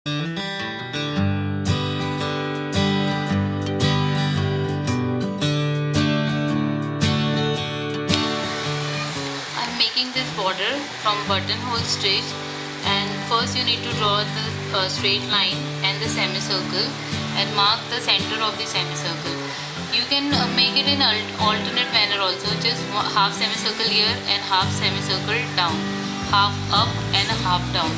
I'm making this border from buttonhole stitch, and first you need to draw the straight line and the semicircle and mark the center of the semicircle. You can make it in alternate manner also, just half semicircle here and half semicircle down, half up and half down.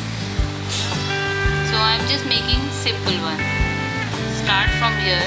So I'm just making simple one. Start from here.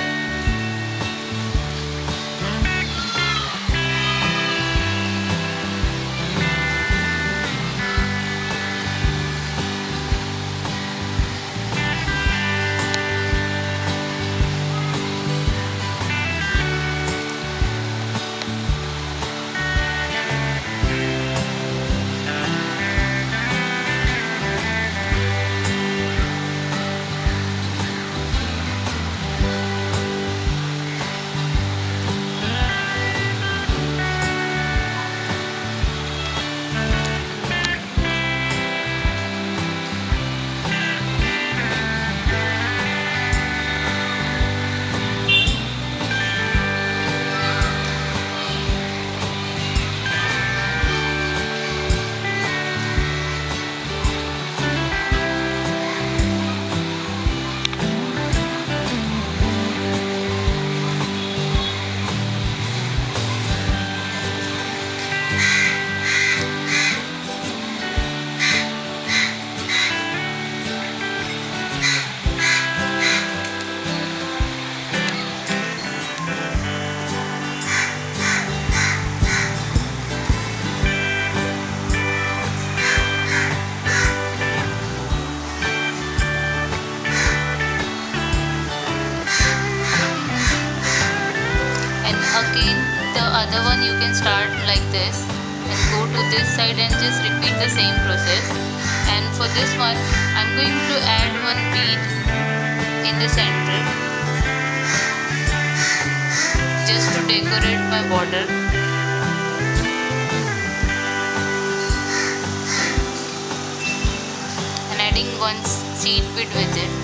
Again the other one you can start like this and go to this side and just repeat the same process. And for this one I'm going to add one bead in the center just to decorate my border. And adding one seed bead with it.